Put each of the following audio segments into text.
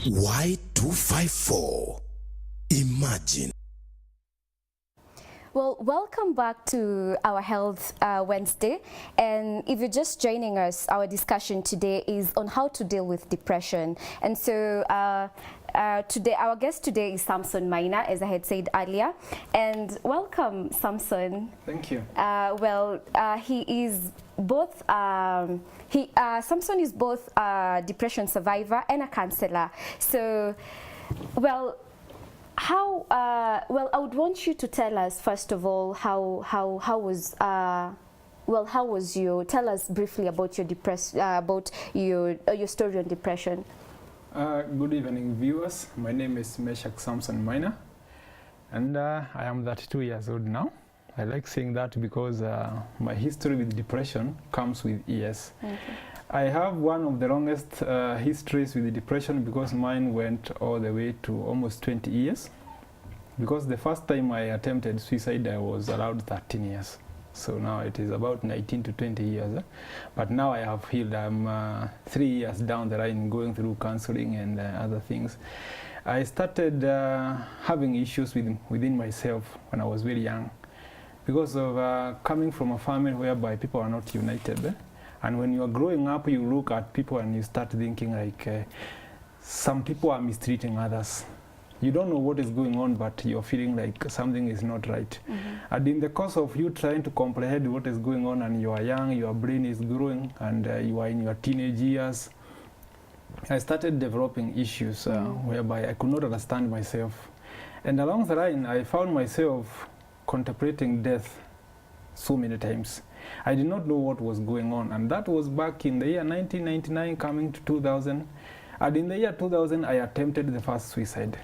Y254. Imagine. Well, welcome back to our Health Wednesday. And if you're just joining us, our discussion today is on how to deal with depression. And so today, our guest today is Samson Maina, as I had said earlier. And welcome, Samson. Thank you. He is both, Samson is both a depression survivor and a counselor. So, well, I would want you to tell us first of all how was you? Tell us briefly about your your story on depression. Good evening, viewers. My name is Meshack Samson Maina, and I am 32 years old now. I like saying that because my history with depression comes with years. Okay. I have one of the longest histories with depression because mine went all the way to almost 20 years. Because the first time I attempted suicide, I was around 13 years. So now it is about 19 to 20 years. But now I have healed. I'm 3 years down the line going through counseling and other things. I started having issues within myself when I was very young because of coming from a family whereby people are not united. And when you are growing up, you look at people and you start thinking like some people are mistreating others. You don't know what is going on, but you're feeling like something is not right. Mm-hmm. And in the course of you trying to comprehend what is going on and you are young, your brain is growing, and you are in your teenage years, I started developing issues whereby I could not understand myself. And along the line, I found myself contemplating death so many times. I did not know what was going on, and that was back in the year 1999 coming to 2000. And in the year 2000, I attempted the first suicide.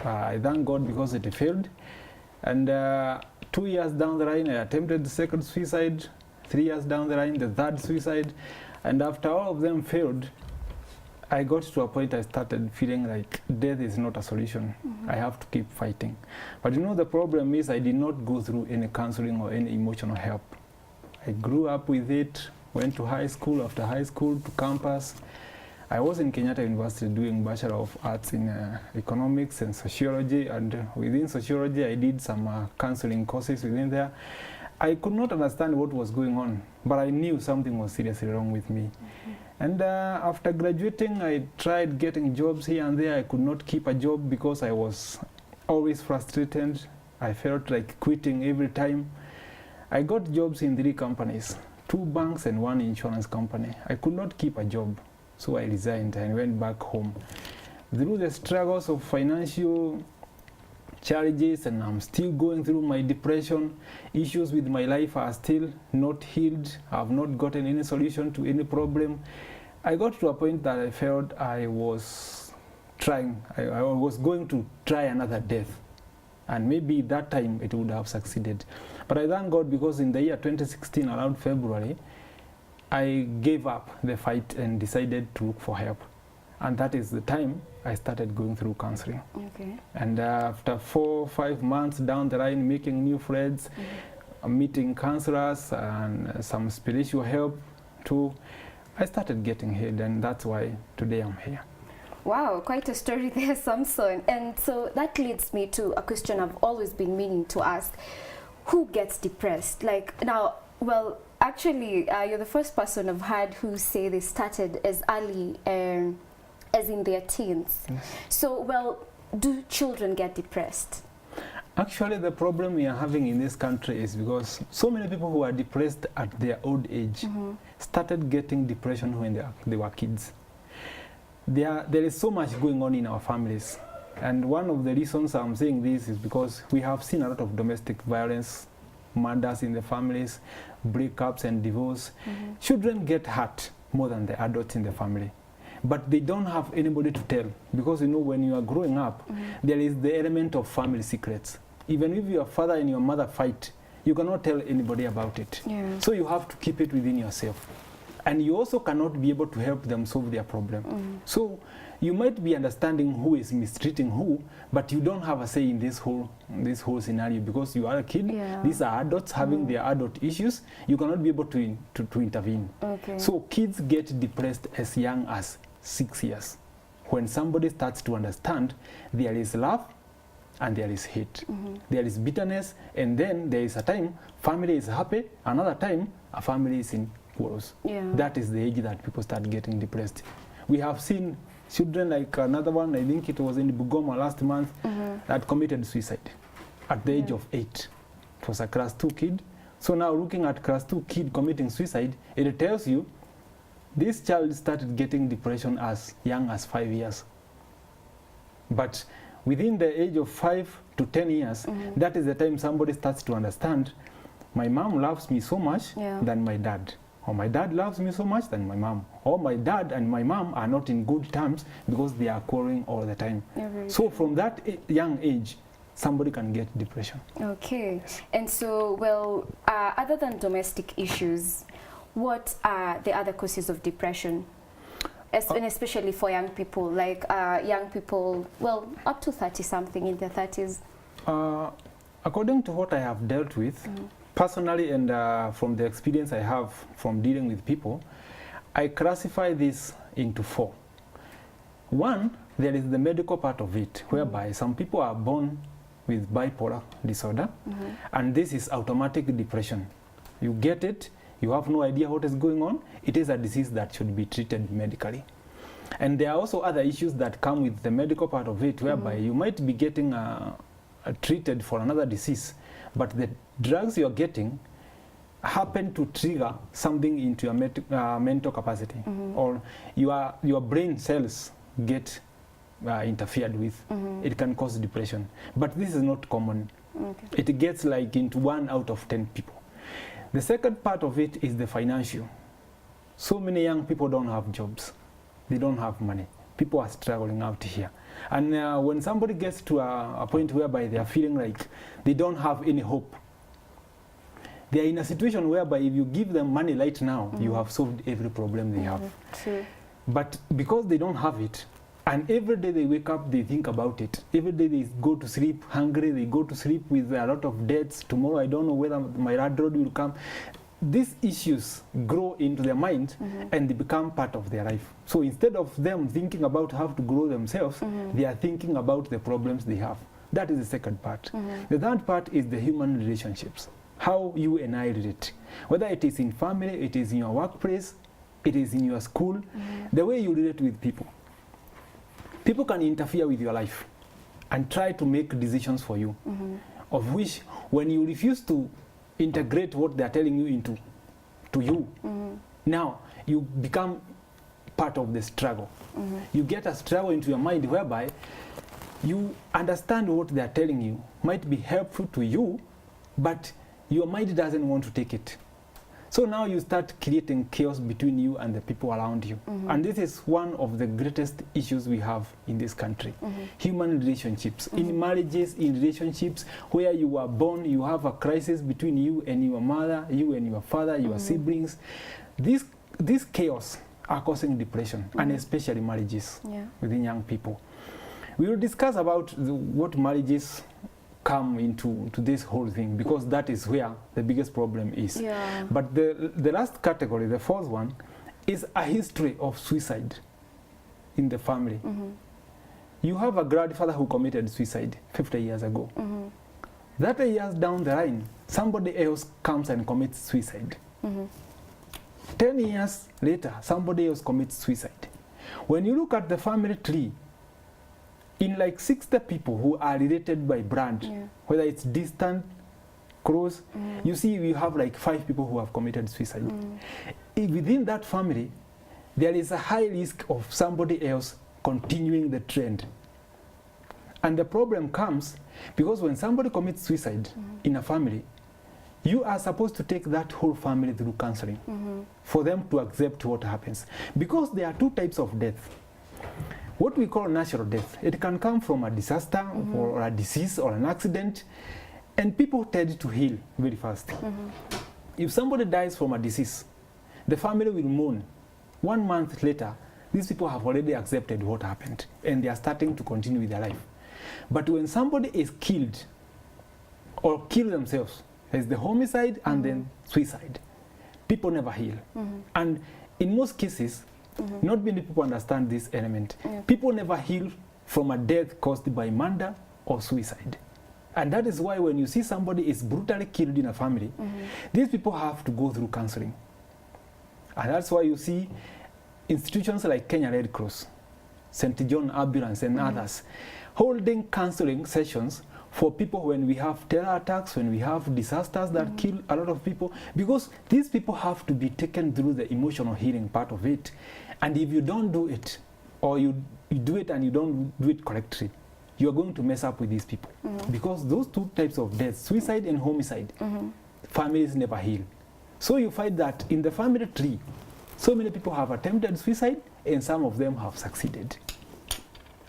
I thank God because it failed. And 2 years down the line, I attempted the second suicide. 3 years down the line, the third suicide. And after all of them failed, I got to a point I started feeling like death is not a solution. Mm-hmm. I have to keep fighting. But you know, the problem is I did not go through any counseling or any emotional help. I grew up with it, went to high school, after high school to campus. I was in Kenyatta University doing Bachelor of Arts in Economics and Sociology, and within Sociology I did some counseling courses within there. I could not understand what was going on, but I knew something was seriously wrong with me. Mm-hmm. And after graduating, I tried getting jobs here and there. I could not keep a job because I was always frustrated. I felt like quitting every time. I got jobs in 3 companies, 2 banks and 1 insurance company. I could not keep a job, so I resigned and went back home. Through the struggles of financial challenges, and I'm still going through my depression, issues with my life are still not healed. I have not gotten any solution to any problem. I got to a point that I felt I was going to try another death. And maybe that time it would have succeeded. But I thank God because in the year 2016, around February, I gave up the fight and decided to look for help. And that is the time I started going through counseling. Okay. And after 4 or 5 months down the line, making new friends, meeting counselors and some spiritual help too, I started getting healed, and that's why today I'm here. Wow, quite a story there, Samson. And so that leads me to a question I've always been meaning to ask. Who gets depressed? Like now, well, actually, you're the first person I've heard who say they started as early as in their teens. Yes. So, well, do children get depressed? Actually, the problem we are having in this country is because so many people who are depressed at their old age started getting depression when they were kids. There is so much going on in our families. And one of the reasons I'm saying this is because we have seen a lot of domestic violence, murders in the families, breakups and divorce. Children get hurt more than the adults in the family. But they don't have anybody to tell, because you know, when you are growing up, there is the element of family secrets. Even if your father and your mother fight, you cannot tell anybody about it. Yeah. So you have to keep it within yourself. And you also cannot be able to help them solve their problem. So you might be understanding who is mistreating who, but you don't have a say in this whole scenario because you are a kid. Yeah. These are adults having their adult issues. You cannot be able to intervene. Okay. So kids get depressed as young as 6 years. when somebody starts to understand there is love and there is hate. There is bitterness, and then there is a time family is happy, another time a family is in quarrels. That is the age that people start getting depressed. We have seen children like another one, I think it was in Bugoma last month, that committed suicide at the age of 8. It was a class 2 kid. So now looking at class 2 kid committing suicide, it tells you this child started getting depression as young as 5 years. But within the age of 5 to 10 years, that is the time somebody starts to understand, my mom loves me so much than my dad. Or my dad loves me so much than my mom. Or my dad and my mom are not in good terms because they are quarreling all the time. So from that young age, somebody can get depression. Okay. And so, well, other than domestic issues, what are the other causes of depression? And especially for young people, like young people, well, up to 30-something, in their 30s. According to what I have dealt with, personally, and from the experience I have from dealing with people, I classify this into 4. One, there is the medical part of it, whereby some people are born with bipolar disorder, and this is automatic depression. You get it, you have no idea what is going on. It is a disease that should be treated medically. And there are also other issues that come with the medical part of it, whereby you might be getting treated for another disease, but the drugs you're getting happen to trigger something into your mental capacity, or your brain cells get interfered with. It can cause depression. But this is not common. It gets like into 1 out of 10 people. The second part of it is the financial. So many young people don't have jobs. They don't have money. People are struggling out here. And when somebody gets to a point whereby they are feeling like they don't have any hope, they are in a situation whereby if you give them money right now, you have solved every problem they have. But because they don't have it, and every day they wake up, they think about it. Every day they go to sleep hungry, they go to sleep with a lot of debts. Tomorrow I don't know whether my landlord will come. These issues grow into their mind and they become part of their life. So instead of them thinking about how to grow themselves, they are thinking about the problems they have. That is the second part. The third part is the human relationships. How you and I relate. Whether it is in family, it is in your workplace, it is in your school, the way you relate with people. People can interfere with your life and try to make decisions for you, of which when you refuse to integrate what they are telling you into you, now you become part of the struggle. You get a struggle into your mind whereby you understand what they are telling you might be helpful to you, but your mind doesn't want to take it. So now you start creating chaos between you and the people around you. And this is one of the greatest issues we have in this country. Human relationships. In marriages, in relationships, where you were born, you have a crisis between you and your mother, you and your father, your siblings. This chaos are causing depression, and especially marriages within young people. We will discuss about what marriages come into this whole thing, because that is where the biggest problem is. But the last category, the fourth one, is a history of suicide in the family. You have a grandfather who committed suicide 50 years ago. 30 years down the line, somebody else comes and commits suicide. 10 years later, somebody else commits suicide. When you look at the family tree, in like 60 people who are related by blood, whether it's distant, close, you see we have like 5 people who have committed suicide. Within that family, there is a high risk of somebody else continuing the trend. And the problem comes because when somebody commits suicide in a family, you are supposed to take that whole family through counseling for them to accept what happens. Because there are 2 types of death. What we call natural death, it can come from a disaster or a disease or an accident, and people tend to heal very fast. If somebody dies from a disease, the family will mourn. 1 month later, these people have already accepted what happened, and they are starting to continue with their life. But when somebody is killed or kill themselves, there's the homicide and then suicide. People never heal. And in most cases, Not many people understand this element. People never heal from a death caused by murder or suicide. And that is why when you see somebody is brutally killed in a family, these people have to go through counseling. And that's why you see institutions like Kenya Red Cross, St. John Ambulance and others holding counseling sessions for people when we have terror attacks, when we have disasters that kill a lot of people, because these people have to be taken through the emotional healing part of it. And if you don't do it, or you do it and you don't do it correctly, you are going to mess up with these people. Because those two types of deaths, suicide and homicide, families never heal. So you find that in the family tree, so many people have attempted suicide and some of them have succeeded.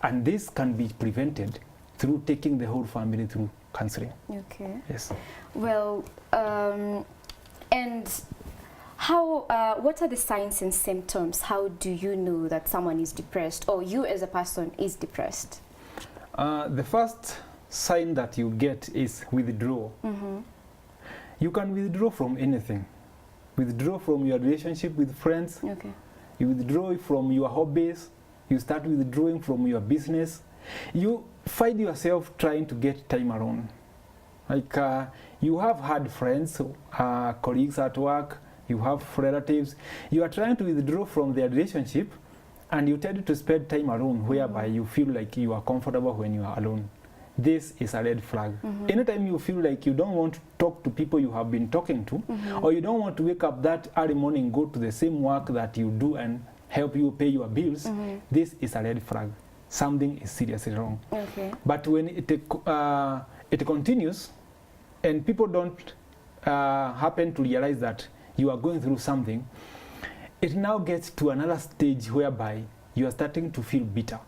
And this can be prevented through taking the whole family through counseling. Okay. Yes. Well, and how, what are the signs and symptoms? How do you know that someone is depressed, or you as a person is depressed? The first sign that you get is withdrawal. You can withdraw from anything. Withdraw from your relationship with friends. Okay. You withdraw from your hobbies. You start withdrawing from your business. You find yourself trying to get time alone. Like you have had friends, colleagues at work, you have relatives. You are trying to withdraw from their relationship, and you tend to spend time alone, whereby you feel like you are comfortable when you are alone. This is a red flag. Anytime you feel like you don't want to talk to people you have been talking to, or you don't want to wake up that early morning, go to the same work that you do and help you pay your bills, this is a red flag. Something is seriously wrong. Okay. But when it continues, and people don't happen to realize that you are going through something, it now gets to another stage whereby you are starting to feel bitter.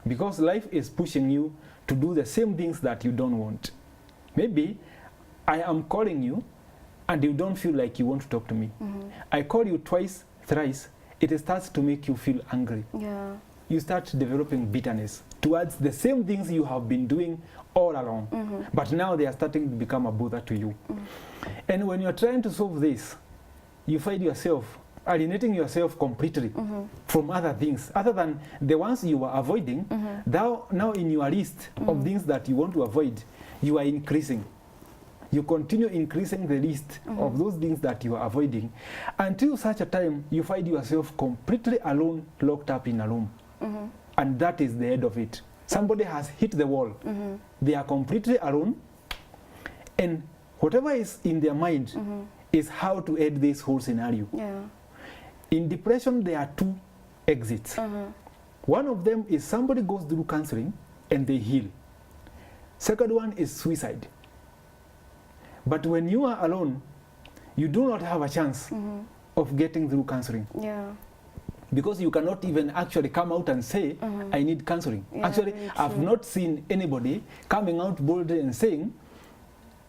Because life is pushing you to do the same things that you don't want. Maybe I am calling you and you don't feel like you want to talk to me. I call you twice, thrice, it starts to make you feel angry. Yeah. You start developing bitterness towards the same things you have been doing all along. But now they are starting to become a bother to you. And when you're trying to solve this, you find yourself alienating yourself completely from other things, other than the ones you were avoiding. Now in your list of things that you want to avoid, you are increasing. You continue increasing the list of those things that you are avoiding until such a time you find yourself completely alone, locked up in a room. And that is the end of it. Somebody has hit the wall. They are completely alone, and whatever is in their mind is how to end this whole scenario. Yeah. In depression, there are two exits. One of them is somebody goes through counseling and they heal. Second one is suicide. But when you are alone, you do not have a chance of getting through counseling. Yeah. Because you cannot even actually come out and say, I need counseling. Yeah, Actually, I've not seen anybody coming out boldly and saying,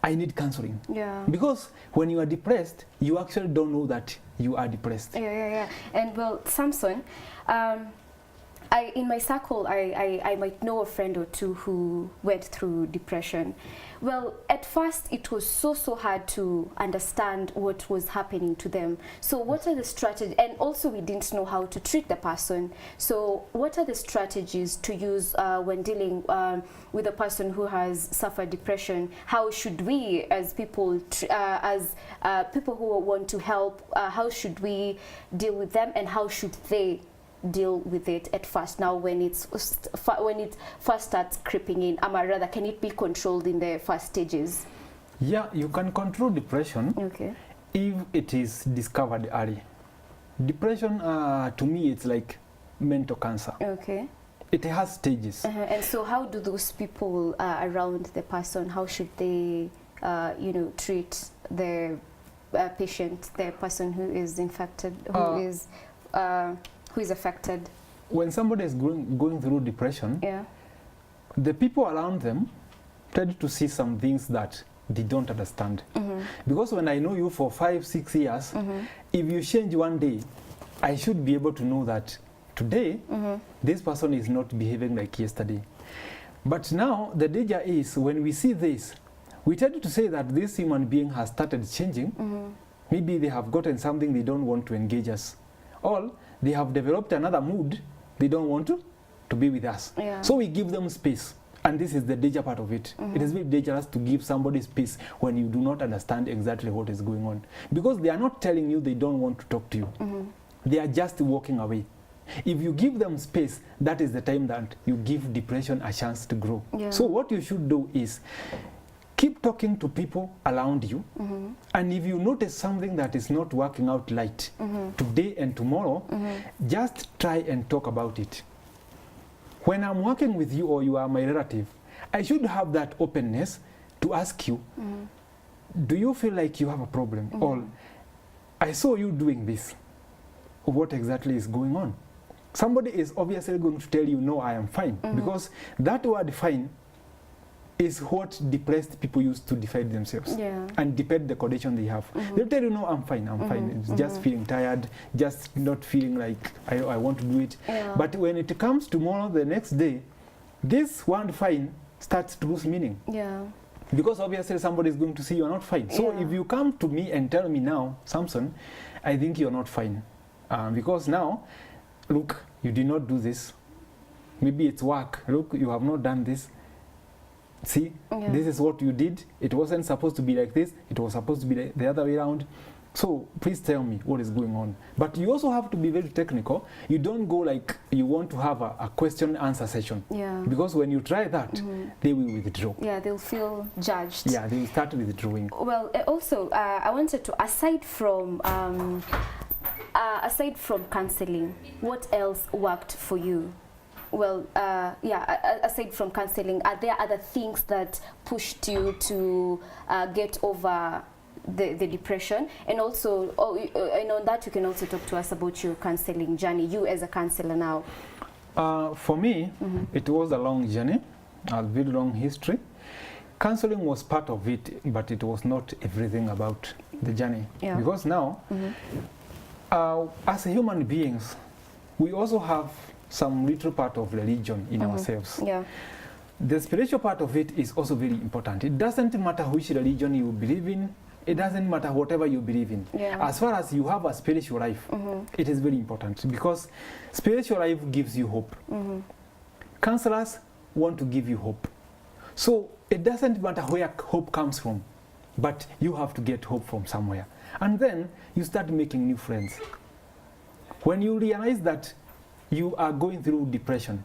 I need counseling. Yeah. Because when you are depressed, you actually don't know that you are depressed. Yeah. And well, Samson, in my circle, I might know a friend or two who went through depression. Well, at first it was so hard to understand what was happening to them. So what are the strategies? And also we didn't know how to treat the person. So what are the strategies to use when dealing with a person who has suffered depression? How should we, as people, people who want to help, how should we deal with them, and how should they deal with it at first, now when it first starts creeping in, or rather, can it be controlled in the first stages? Yeah, you can control depression if it is discovered early. Depression, to me, it's like mental cancer. Okay. It has stages. And so how do those people around the person, how should they treat the patient, the person who is infected, who is affected? When somebody is going through depression, the people around them tend to see some things that they don't understand. Because when I know you for 5-6 years, if you change one day, I should be able to know that today, this person is not behaving like yesterday. But now, the danger is when we see this, we tend to say that this human being has started changing. Maybe they have gotten something they don't want to engage us. or they have developed another mood, they don't want to be with us. Yeah. So we give them space. And this is the danger part of it. It is very dangerous to give somebody space when you do not understand exactly what is going on. Because they are not telling you they don't want to talk to you. They are just walking away. If you give them space, that is the time that you give depression a chance to grow. Yeah. So what you should do is keep talking to people around you. And if you notice something that is not working out right today and tomorrow, just try and talk about it. When I'm working with you or you are my relative, I should have that openness to ask you, do you feel like you have a problem? Or I saw you doing this. What exactly is going on? Somebody is obviously going to tell you, no, I am fine. Because that word fine is what depressed people use to define themselves and depend the condition they have. They'll tell you, no, I'm fine, I'm fine. It's just feeling tired, just not feeling like I want to do it. But when it comes tomorrow, the next day, this word fine starts to lose meaning. Because obviously somebody is going to say you're not fine. So if you come to me and tell me now, Samson, I think you're not fine. Because now, look, you did not do this. Maybe it's work. Look, you have not done this. See, this is what you did. It wasn't supposed to be like this. It was supposed to be the other way around. So please tell me what is going on. But you also have to be very technical. You don't go like you want to have a question answer session. Because when you try that, they will withdraw. They'll feel judged. They will start withdrawing. Well, also, I wanted to, aside from counseling, what else worked for you? Well, aside from counseling, are there other things that pushed you to get over the depression? And also, I know that you can also talk to us about your counseling journey, you as a counselor now. For me, it was a long journey, a very long history. Counseling was part of it, but it was not everything about the journey. Because now, as human beings, we also have some little part of religion in ourselves. The spiritual part of it is also very important. It doesn't matter which religion you believe in. It doesn't matter whatever you believe in. As far as you have a spiritual life, it is very important because spiritual life gives you hope. Counselors want to give you hope. So it doesn't matter where hope comes from, but you have to get hope from somewhere. And then you start making new friends. When you realize that you are going through depression,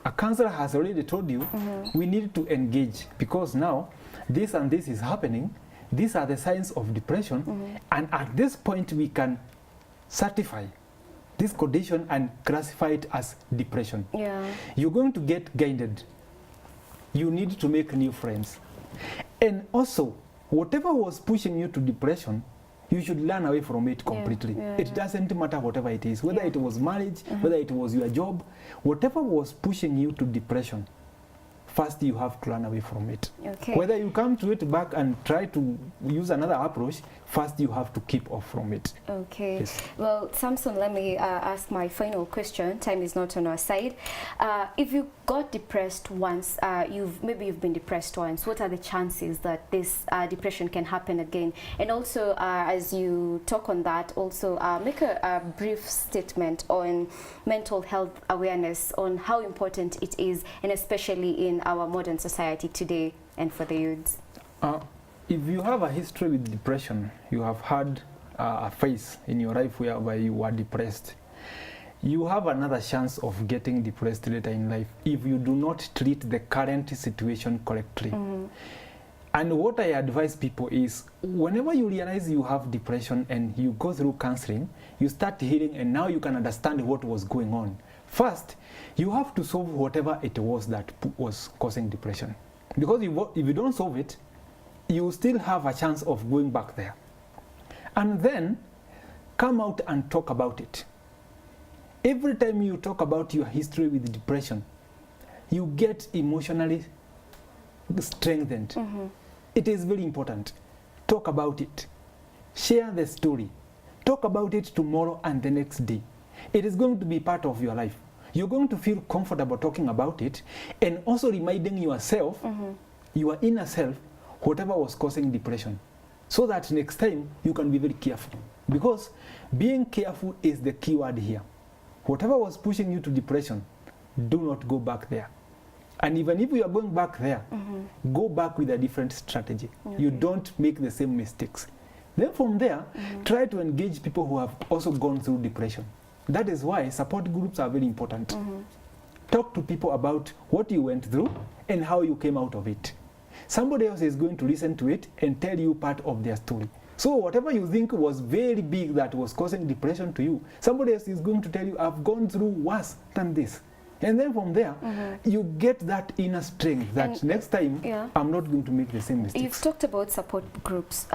a counselor has already told you we need to engage because now this and this is happening. These are the signs of depression, and at this point we can certify this condition and classify it as depression. You're going to get guided. You need to make new friends. And also, whatever was pushing you to depression, you should learn away from it completely. It doesn't matter whatever it is, whether it was marriage, whether it was your job, whatever was pushing you to depression, first you have to run away from it. Whether you come to it back and try to use another approach, first you have to keep off from it. Well, Samson, let me ask my final question. Time is not on our side. If you got depressed once, maybe you've been depressed once, what are the chances that this depression can happen again? And also, as you talk on that, also make a brief statement on mental health awareness, on how important it is, and especially in our modern society today and for the youths. If you have a history with depression, you have had a phase in your life whereby you were depressed, you have another chance of getting depressed later in life if you do not treat the current situation correctly. And what I advise people is, whenever you realize you have depression and you go through counseling, you start healing and now you can understand what was going on. First, you have to solve whatever it was that was causing depression. Because if you don't solve it, you still have a chance of going back there. And then, come out and talk about it. Every time you talk about your history with depression, you get emotionally strengthened. It is very important. Talk about it. Share the story. Talk about it tomorrow and the next day. It is going to be part of your life. You're going to feel comfortable talking about it and also reminding yourself, your inner self, whatever was causing depression, so that next time you can be very careful. Because being careful is the key word here. Whatever was pushing you to depression, do not go back there. And even if you are going back there, go back with a different strategy. Okay. You don't make the same mistakes. Then from there, try to engage people who have also gone through depression. That is why support groups are very important. Talk to people about what you went through and how you came out of it. Somebody else is going to listen to it and tell you part of their story. So whatever you think was very big that was causing depression to you, somebody else is going to tell you, I've gone through worse than this. And then from there, you get that inner strength that And next time, I'm not going to make the same mistakes. You've talked about support groups.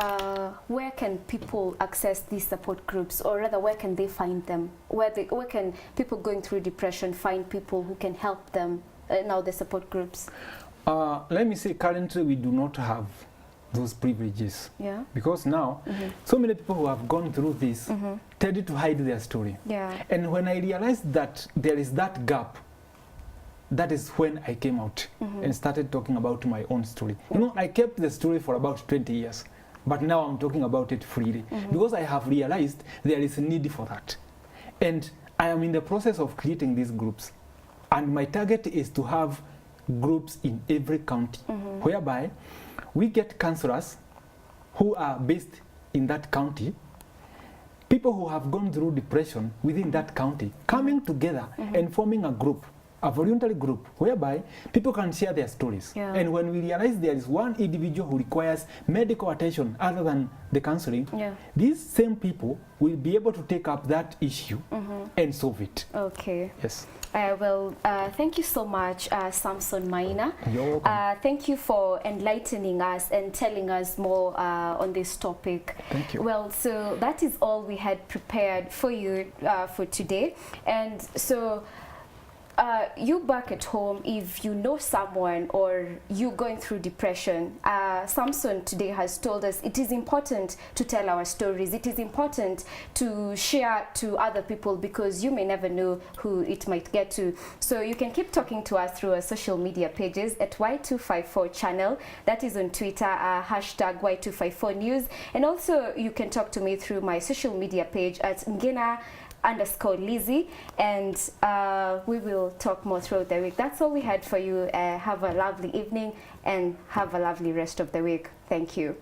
Where can people access these support groups, or rather, where can they find them? Where can people going through depression find people who can help them? Now the support groups. Let me say, currently we do not have those privileges. Yeah. Because now, so many people who have gone through this tended to hide their story. Yeah. And when I realized that there is that gap, that is when I came out and started talking about my own story. You know, I kept the story for about 20 years, but now I'm talking about it freely because I have realized there is a need for that. And I am in the process of creating these groups. And my target is to have groups in every county, whereby we get counselors who are based in that county, people who have gone through depression within that county, coming together and forming a group, a voluntary group, whereby people can share their stories. Yeah. And when we realize there is one individual who requires medical attention other than the counseling, these same people will be able to take up that issue and solve it. Okay. Yes. Well, thank you so much, Samson Maina. You're welcome. Thank you for enlightening us and telling us more on this topic. Thank you. Well, so that is all we had prepared for you for today. And so you back at home, if you know someone or you going through depression, Samson today has told us it is important to tell our stories. It is important to share to other people because you may never know who it might get to. So you can keep talking to us through our social media pages at Y254 channel. That is on Twitter, hashtag Y254news. And also you can talk to me through my social media page at Ngena_Lizzie, and we will talk more throughout the week. That's all we had for you. Have a lovely evening and have a lovely rest of the week. Thank you.